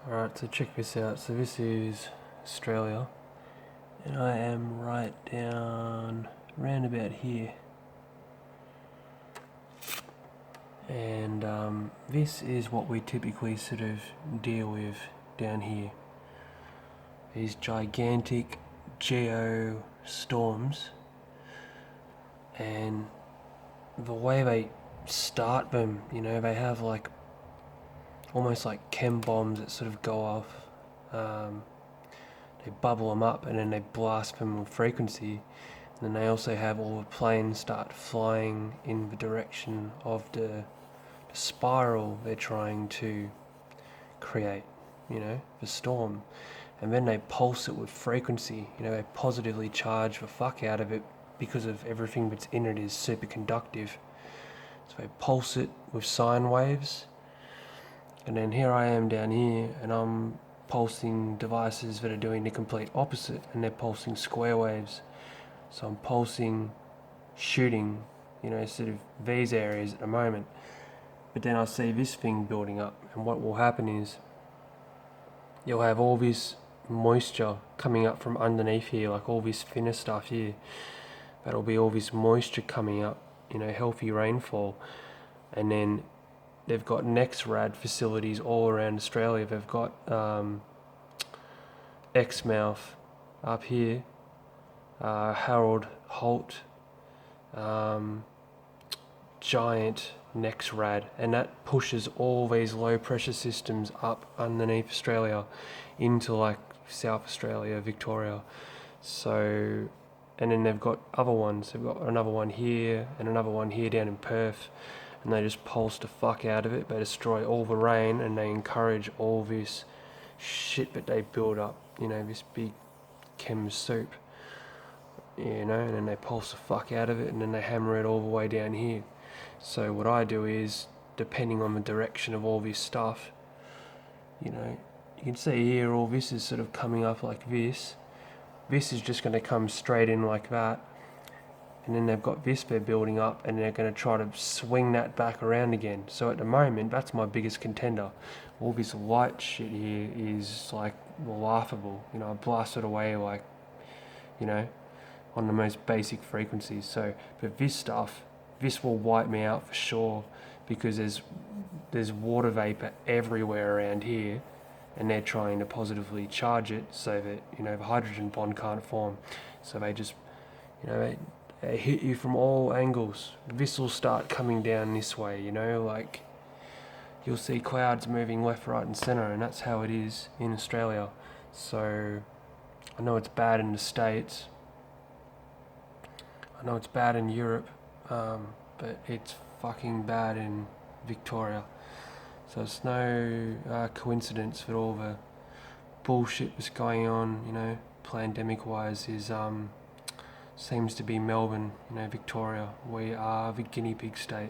Alright, so check this out. So this is Australia, and I am right down round about here. And this is what we typically sort of deal with down here. These gigantic geo storms, and the way they start them, they have like almost like chem bombs that sort of go off. They bubble them up and then they blast them with frequency. And then they also have all the planes start flying in the direction of the spiral they're trying to create, the storm. And then they pulse it with frequency, they positively charge the fuck out of it because of everything that's in it is superconductive. So they pulse it with sine waves. And then here I am down here, and I'm pulsing devices that are doing the complete opposite, and they're pulsing square waves. So I'm pulsing, shooting, sort of these areas at the moment. But then I see this thing building up, and what will happen is you'll have all this moisture coming up from underneath here, like all this thinner stuff here. That'll be all this moisture coming up, healthy rainfall. And then they've got NexRad facilities all around Australia. They've got Exmouth up here, Harold Holt, giant NexRad, and that pushes all these low pressure systems up underneath Australia into like South Australia, Victoria. So, and then they've got other ones. They've got another one here and another one here down in Perth. And they just pulse the fuck out of it. They destroy all the rain, and they encourage all this shit that they build up, this big chem soup, and then they pulse the fuck out of it, and then they hammer it all the way down here. So what I do is, depending on the direction of all this stuff, you can see here all this is sort of coming up like this. This is just going to come straight in like that. And then they've got this they're building up, and they're going to try to swing that back around again. So at the moment, that's my biggest contender. All this light shit here is like laughable. I blast it away like, on the most basic frequencies. So, but this stuff, this will wipe me out for sure, because there's water vapor everywhere around here, and they're trying to positively charge it so that, the hydrogen bond can't form. So they just, they hit you from all angles. This will start coming down this way, like you'll see clouds moving left, right and centre, and that's how it is in Australia. So I know it's bad in the States, I know it's bad in Europe, but it's fucking bad in Victoria. So it's no coincidence that all the bullshit that's going on, pandemic wise, is seems to be Melbourne, Victoria. We are the guinea pig state.